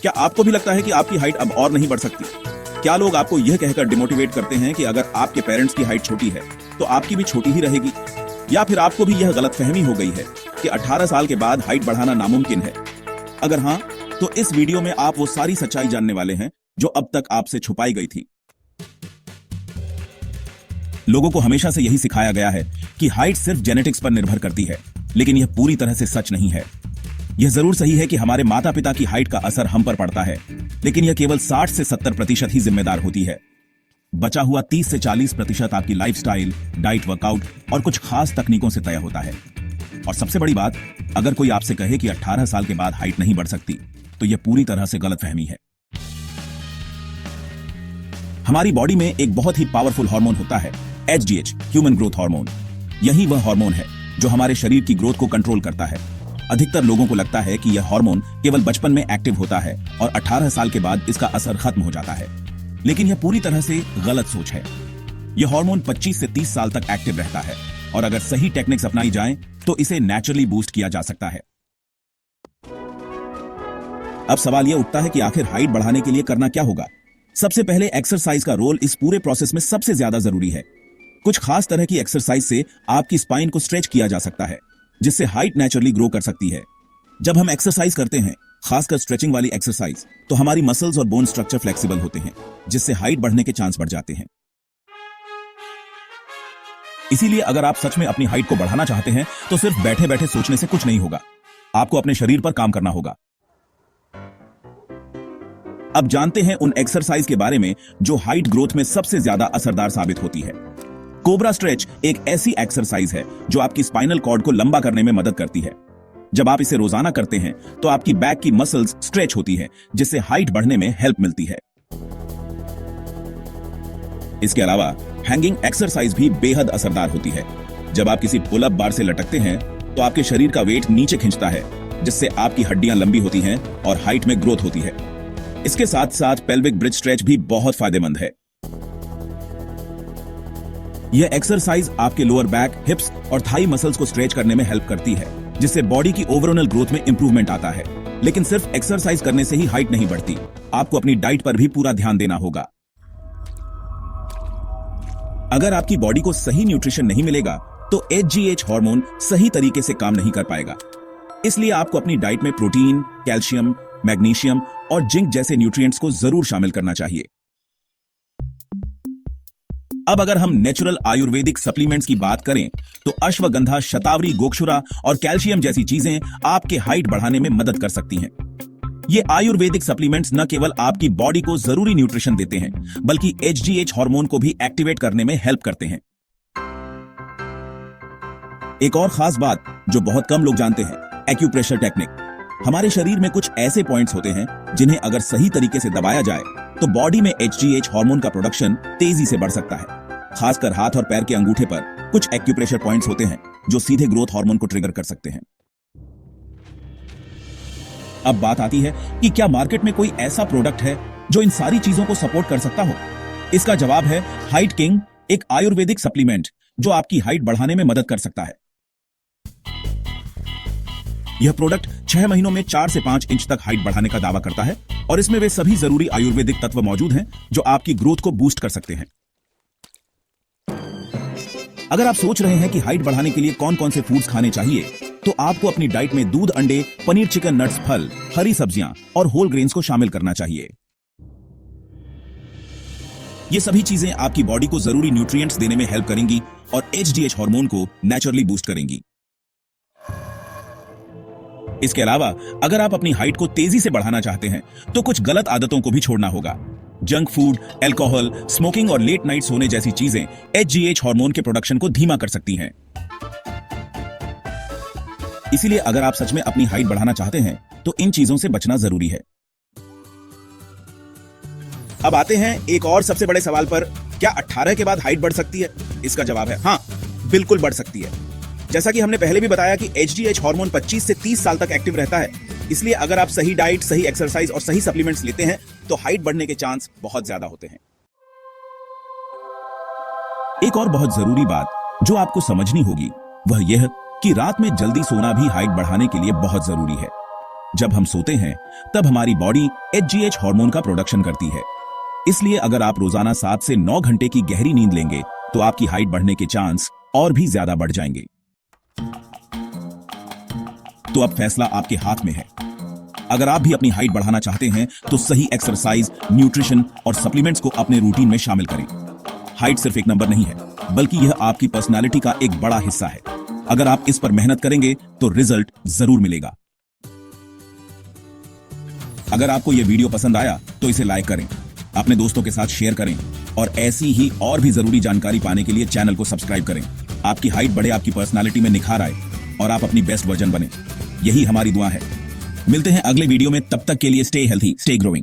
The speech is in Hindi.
क्या आपको भी लगता है कि आपकी हाइट अब और नहीं बढ़ सकती? क्या लोग आपको यह कहकर डिमोटिवेट करते हैं कि अगर आपके पेरेंट्स की हाइट छोटी है तो आपकी भी छोटी ही रहेगी? या फिर आपको भी यह गलतफहमी हो गई है कि 18 साल के बाद हाइट बढ़ाना नामुमकिन है? अगर हाँ, तो इस वीडियो में आप वो सारी सच्चाई जानने वाले हैं जो अब तक आपसे छुपाई गई थी। लोगों को हमेशा से यही सिखाया गया है कि हाइट सिर्फ जेनेटिक्स पर निर्भर करती है, लेकिन यह पूरी तरह से सच नहीं है। यह जरूर सही है कि हमारे माता पिता की हाइट का असर हम पर पड़ता है, लेकिन यह केवल 60 से 70% ही जिम्मेदार होती है। बचा हुआ 30 से 40% आपकी लाइफस्टाइल, डाइट, वर्कआउट और कुछ खास तकनीकों से तय होता है। और सबसे बड़ी बात, अगर कोई आपसे कहे कि 18 साल के बाद हाइट नहीं बढ़ सकती, तो यह पूरी तरह से गलतफहमी है। हमारी बॉडी में एक बहुत ही पावरफुल हार्मोन होता है, HGH, ह्यूमन ग्रोथ हार्मोन। यही वह हार्मोन है जो हमारे शरीर की ग्रोथ को कंट्रोल करता है। अधिकतर लोगों को लगता है कि यह हार्मोन केवल बचपन में एक्टिव होता है और 18 साल के बाद इसका असर खत्म हो जाता है, लेकिन यह पूरी तरह से गलत सोच है। यह हार्मोन 25 से 30 साल तक एक्टिव रहता है और अगर सही टेक्निक्स अपनाई जाएं, तो इसे नेचुरली बूस्ट किया जा सकता है। अब सवाल यह उठता है कि आखिर हाइट बढ़ाने के लिए करना क्या होगा? सबसे पहले एक्सरसाइज का रोल इस पूरे प्रोसेस में सबसे ज्यादा जरूरी है। कुछ खास तरह की एक्सरसाइज से आपकी स्पाइन को स्ट्रेच किया जा सकता है, जिससे हाइट नेचुरली ग्रो कर सकती है। जब हम एक्सरसाइज करते हैं, खासकर स्ट्रेचिंग वाली एक्सरसाइज, तो हमारी मसल्स और बोन स्ट्रक्चर फ्लेक्सिबल होते हैं, जिससे हाइट बढ़ने के चांस बढ़ जाते हैं। इसीलिए अगर आप सच में अपनी हाइट को बढ़ाना चाहते हैं, तो सिर्फ बैठे बैठे सोचने से कुछ नहीं होगा। आपको अपने शरीर पर काम करना होगा। अब जानते हैं उन एक्सरसाइज के बारे में जो हाइट ग्रोथ में सबसे ज्यादा असरदार साबित होती है। कोबरा स्ट्रेच एक ऐसी एक्सरसाइज है जो आपकी स्पाइनल कॉर्ड को लंबा करने में मदद करती है। जब आप इसे रोजाना करते हैं, तो आपकी बैक की मसल्स स्ट्रेच होती है, जिससे हाइट बढ़ने में हेल्प मिलती है। इसके अलावा हैंगिंग एक्सरसाइज भी बेहद असरदार होती है। जब आप किसी पुल अप बार से लटकते हैं, तो आपके शरीर का वेट नीचे खिंचता है, जिससे आपकी हड्डियां लंबी होती हैं और हाइट में ग्रोथ होती है। इसके साथ साथ पेल्विक ब्रिज स्ट्रेच भी बहुत फायदेमंद है। यह एक्सरसाइज आपके लोअर बैक, हिप्स और थाई मसल्स को स्ट्रेच करने में हेल्प करती है, जिससे बॉडी की ओवरऑल ग्रोथ में इंप्रूवमेंट आता है। लेकिन सिर्फ एक्सरसाइज करने से ही हाइट नहीं बढ़ती। आपको अपनी डाइट पर भी पूरा ध्यान देना होगा। अगर आपकी बॉडी को सही न्यूट्रिशन नहीं मिलेगा, तो HGH हार्मोन सही तरीके से काम नहीं कर पाएगा। इसलिए आपको अपनी डाइट में प्रोटीन, कैल्शियम, मैग्नीशियम और जिंक जैसे न्यूट्रिएंट्स को जरूर शामिल करना चाहिए। अब अगर हम नेचुरल आयुर्वेदिक सप्लीमेंट्स की बात करें, तो अश्वगंधा, शतावरी, गोक्षुरा और कैल्शियम जैसी चीजें आपके हाइट बढ़ाने में मदद कर सकती हैं। ये आयुर्वेदिक सप्लीमेंट्स न केवल आपकी बॉडी को जरूरी न्यूट्रिशन देते हैं, बल्कि HGH हार्मोन को भी एक्टिवेट करने में हेल्प करते हैं। एक और खास बात जो बहुत कम लोग जानते हैं, एक्यूप्रेशर टेक्निक। हमारे शरीर में कुछ ऐसे पॉइंट्स होते हैं जिन्हें अगर सही तरीके से दबाया जाए, तो बॉडी में HGH हार्मोन का प्रोडक्शन तेजी से बढ़ सकता है। खासकर हाथ और पैर के अंगूठे पर कुछ एक्यूप्रेशर पॉइंट्स होते हैं जो सीधे ग्रोथ हार्मोन को ट्रिगर कर सकते हैं। अब बात आती है कि क्या मार्केट में कोई ऐसा प्रोडक्ट है जो इन सारी चीजों को सपोर्ट कर सकता हो? इसका जवाब है हाइट किंग, एक आयुर्वेदिक सप्लीमेंट जो आपकी हाइट बढ़ाने में मदद कर सकता है। यह प्रोडक्ट 6 महीनों में 4 से 5 इंच तक हाइट बढ़ाने का दावा करता है और इसमें वे सभी जरूरी आयुर्वेदिक तत्व मौजूद हैं जो आपकी ग्रोथ को बूस्ट कर सकते हैं। अगर आप सोच रहे हैं कि हाइट बढ़ाने के लिए कौन कौन से फूड्स खाने चाहिए, तो आपको अपनी डाइट में दूध, अंडे, पनीर, चिकन, नट्स, फल, हरी सब्जियां और होल ग्रेन्स को शामिल करना चाहिए। ये सभी चीजें आपकी बॉडी को जरूरी न्यूट्रिएंट्स देने में हेल्प करेंगी और HGH हार्मोन को नेचुरली बूस्ट करेंगी। इसके अलावा अगर आप अपनी हाइट को तेजी से बढ़ाना चाहते हैं, तो कुछ गलत आदतों को भी छोड़ना होगा। जंक फूड, अल्कोहल, स्मोकिंग और लेट नाइट सोने जैसी चीजें HGH हार्मोन के प्रोडक्शन को धीमा कर सकती हैं। इसीलिए अगर आप सच में अपनी हाइट बढ़ाना चाहते हैं, तो इन चीजों से बचना जरूरी है। अब आते हैं एक और सबसे बड़े सवाल पर, क्या 18 के बाद हाइट बढ़ सकती है? इसका जवाब है हाँ, बिल्कुल बढ़ सकती है। जैसा कि हमने पहले भी बताया कि HGH हार्मोन 25 से 30 साल तक एक्टिव रहता है। इसलिए अगर आप सही डाइट, सही एक्सरसाइज और सही सप्लीमेंट्स लेते हैं, तो हाइट बढ़ने के चांस बहुत ज्यादा होते हैं। एक और बहुत जरूरी बात जो आपको समझनी होगी, वह यह कि रात में जल्दी सोना भी हाइट बढ़ाने के लिए बहुत जरूरी है। जब हम सोते हैं तब हमारी बॉडी HGH हार्मोन का प्रोडक्शन करती है। इसलिए अगर आप रोजाना 7 से 9 घंटे की गहरी नींद लेंगे तो आपकी हाइट बढ़ने के चांस और भी ज्यादा बढ़ जाएंगे। तो अब फैसला आपके हाथ में है। अगर आप भी अपनी हाइट बढ़ाना चाहते हैं तो सही एक्सरसाइज, न्यूट्रिशन और सप्लीमेंट्स को अपने रूटीन में शामिल करें। हाइट सिर्फ एक नंबर नहीं है, बल्कि यह आपकी पर्सनालिटी का एक बड़ा हिस्सा है। अगर आप इस पर मेहनत करेंगे तो रिजल्ट जरूर मिलेगा। अगर आपको यह वीडियो पसंद आया तो इसे लाइक करें, अपने दोस्तों के साथ शेयर करें और ऐसी ही और भी जरूरी जानकारी पाने के लिए चैनल को सब्सक्राइब करें। आपकी हाइट बढ़े, आपकी पर्सनालिटी में निखार आए और आप अपनी बेस्ट वर्जन बने, यही हमारी दुआ है। मिलते हैं अगले वीडियो में, तब तक के लिए स्टे हेल्थी, स्टे ग्रोइंग।